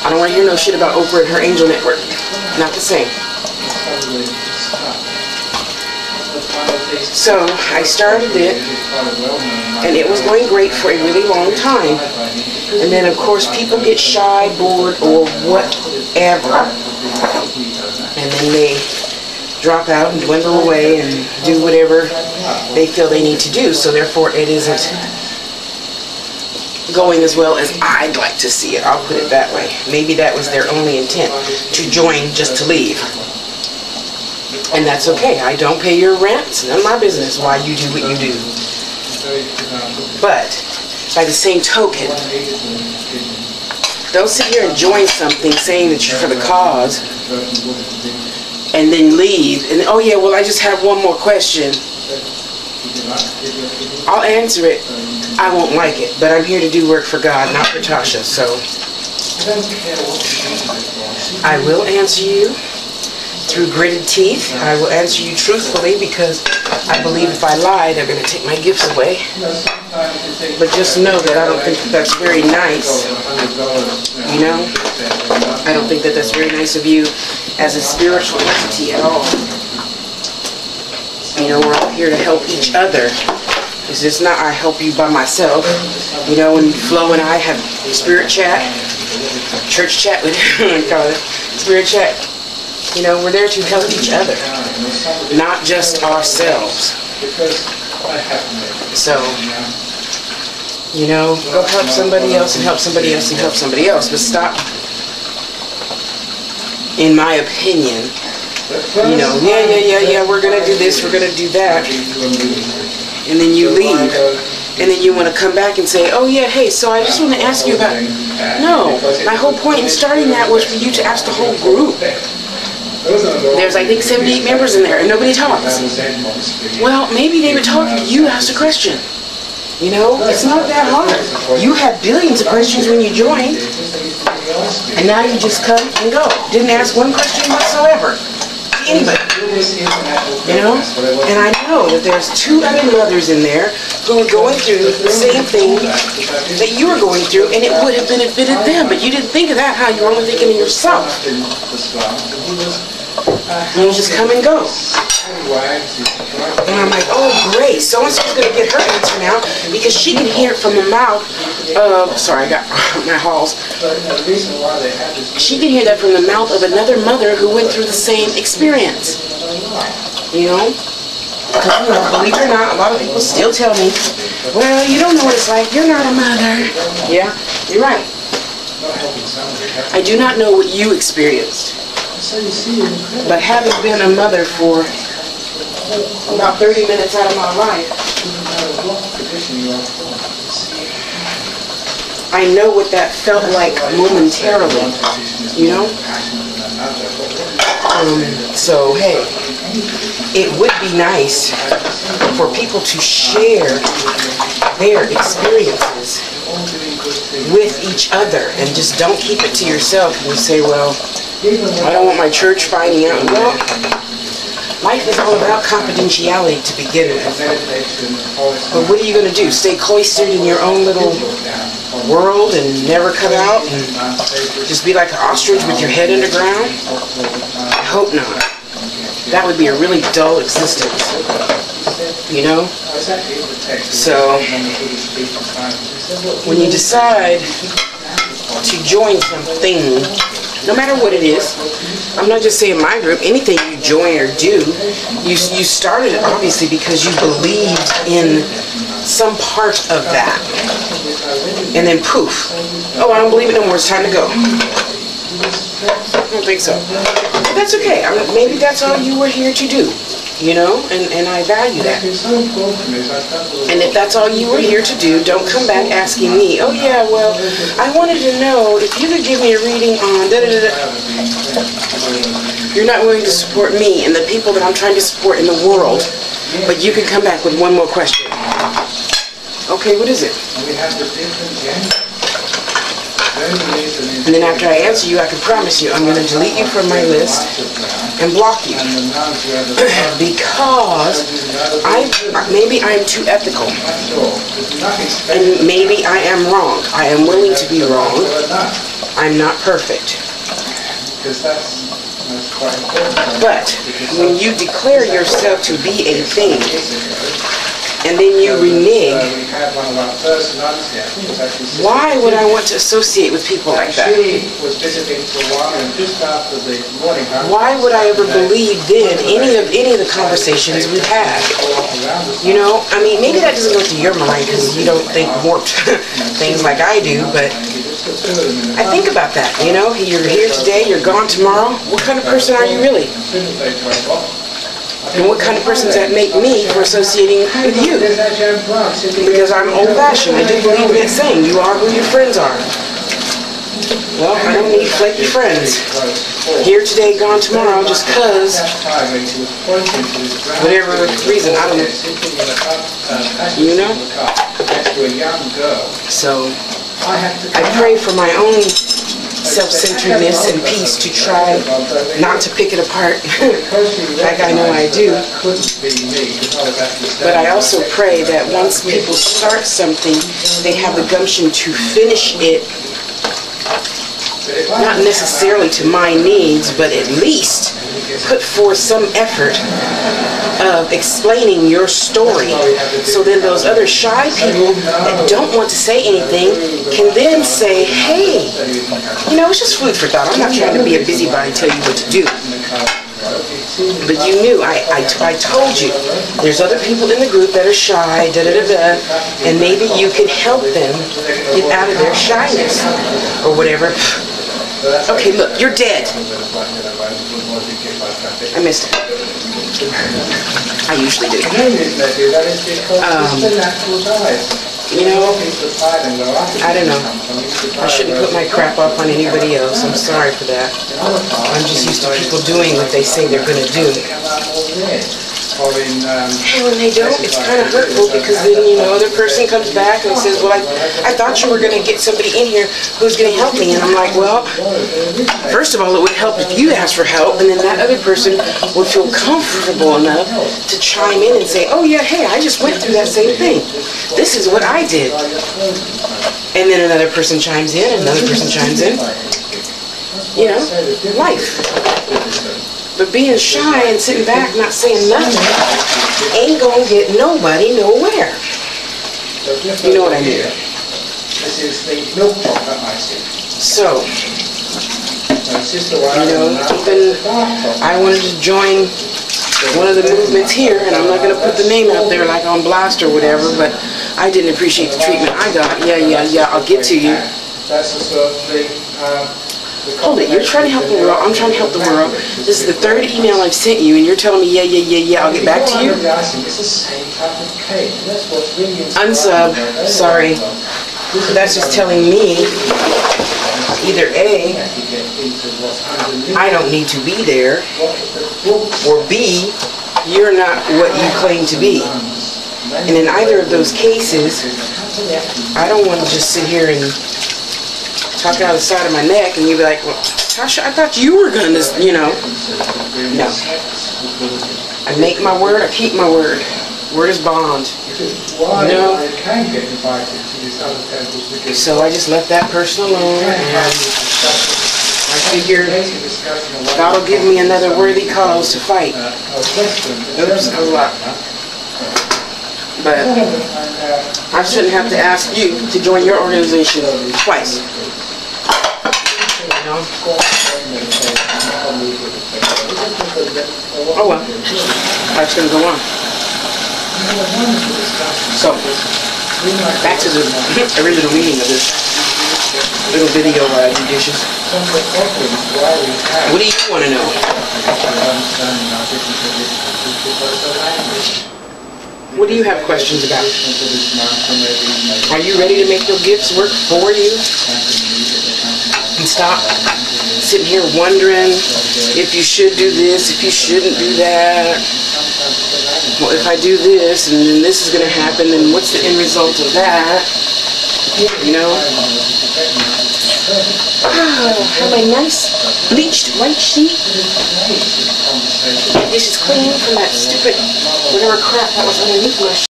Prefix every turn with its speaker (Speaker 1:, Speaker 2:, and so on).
Speaker 1: I don't want to hear no shit about Oprah and her angel network. Not the same. So I started it, and it was going great for a really long time. And then, of course, people get shy, bored, or whatever. And then they drop out and dwindle away and do whatever they feel they need to do. So therefore, it isn't going as well as I'd like to see it. I'll put it that way. Maybe that was their only intent, to join just to leave. And that's okay. I don't pay your rent. It's none of my business why you do what you do. But by the same token, don't sit here and join something saying that you're for the cause and then leave and, oh yeah, well, I just have one more question. I'll answer it. I won't like it, but I'm here to do work for God, not for Tasha. So I will answer you through gritted teeth. I will answer you truthfully, because I believe if I lie, they're going to take my gifts away. But just know that I don't think that that's very nice. You know? I don't think that that's very nice of you as a spiritual entity at all. You know, we're all here to help each other. It's just not I help you by myself. You know, when Flo and I have spirit chat, church chat, whatever you call it, spirit chat. You know, we're there to help each other, not just ourselves. So, you know, go help somebody else and help somebody else and help somebody else. But stop, in my opinion, you know, yeah, we're going to do this, we're going to do that. And then you leave. And then you want to come back and say, oh yeah, hey, so I just want to ask you about... No, my whole point in starting that was for you to ask the whole group. There's, I think, 78 members in there, and nobody talks. Well, maybe they would talk if you asked a question. You know, it's not that hard. You had billions of questions when you joined, and now you just come and go. Didn't ask one question whatsoever to anybody. You know? And I know that there's 2 other mothers in there who are going through the same thing that you were going through, and it would have benefited them, but you didn't think of that, how you were only thinking of yourself. And you just come and go. And I'm like, oh great, so-and-so's going to get her answer now, because she can hear it from the mouth of, sorry, I got my halls. She can hear that from the mouth of another mother who went through the same experience. You know? Because, you know, believe it or not, a lot of people still tell me, well, you don't know what it's like, you're not a mother. Yeah, you're right. I do not know what you experienced. But having been a mother for about 30 minutes out of my life, I know what that felt like momentarily, you know? So, hey, it would be nice for people to share their experiences with each other, and just don't keep it to yourself and say, well, I don't want my church finding out. Well, life is all about confidentiality to begin with. But what are you going to do? Stay cloistered in your own little world and never come out and just be like an ostrich with your head underground? I hope not. That would be a really dull existence. You know? So, when you decide to join something, no matter what it is, I'm not just saying my group, anything you join or do, you started it obviously because you believed in some part of that. And then poof, oh, I don't believe it no more, it's time to go. I don't think so. But that's okay. Maybe that's all you were here to do. You know, and I value that. And if that's all you were here to do, don't come back asking me, oh yeah, well, I wanted to know if you could give me a reading on da-da-da-da. You're not willing to support me and the people that I'm trying to support in the world, but you can come back with one more question. Okay, what is it? And then after I answer you, I can promise you I'm going to delete you from my list and block you. Because maybe I'm too ethical. And maybe I am wrong. I am willing to be wrong. I'm not perfect. But when you declare yourself to be a thing, and then you renege, why would I want to associate with people like that? Why would I ever believe then any of the conversations we had? You know, I mean, maybe that doesn't go through your mind because you don't think warped things like I do, but I think about that, you know? You're here today, you're gone tomorrow. What kind of person are you really? And what kind of person does that make me for associating with you? Because I'm old-fashioned. I do believe in that saying, you are who your friends are. Well, I don't need flaky friends. Here today, gone tomorrow, just cause whatever reason, I don't know. You know? So, I pray for my own self-centeredness and peace to try not to pick it apart like I know I do. But I also pray that once people start something, they have the gumption to finish it, not necessarily to my needs, but at least put forth some effort of explaining your story, so then those other shy people that don't want to say anything can then say, hey, you know, it's just food for thought. I'm not trying to be a busybody and tell you what to do. But you knew, I told you, there's other people in the group that are shy, da-da-da-da, and maybe you could help them get out of their shyness or whatever. Okay, look, you're dead. I missed it. I usually do. You know, I don't know. I shouldn't put my crap off on anybody else. I'm sorry for that. I'm just used to people doing what they say they're going to do. And when they don't, it's kind of hurtful because then, you know, other person comes back and says, well, I thought you were going to get somebody in here who's going to help me. And I'm like, well, first of all, it would help if you asked for help, and then that other person would feel comfortable enough to chime in and say, oh, yeah, hey, I just went through that same thing. This is what I did. And then another person chimes in, another person chimes in. You know, life. But being shy and sitting back not saying nothing ain't gonna get nobody nowhere. You know what I mean? So, you know, even I wanted to join one of the movements here, and I'm not gonna put the name out there like on blast or whatever, but I didn't appreciate the treatment I got. Yeah, I'll get to you. Hold it, you're trying to help the world, I'm trying to help the world. This is the third email I've sent you, and you're telling me, yeah, I'll get back to you? Unsub, sorry. That's just telling me, either A, I don't need to be there, or B, you're not what you claim to be. And in either of those cases, I don't want to just sit here and talk out of the side of my neck and you'd be like, well, Tasha, I thought you were going to, you know. No. I make my word, I keep my word. Word is bond. You know? So I just left that person alone, and I figured God will give me another worthy cause to fight. Oops, I was locked. But I shouldn't have to ask you to join your organization twice. You know? Oh well, life's gonna go on. So, back to the original meaning of this little video where I do dishes. What do you want to know? What do you have questions about? Are you ready to make your gifts work for you? And stop sitting here wondering if you should do this, if you shouldn't do that. Well, if I do this, and then this is going to happen, then what's the end result of that? You know? Have my nice bleached white sheet. Keep my dishes clean from that stupid whatever crap that was underneath my sheet.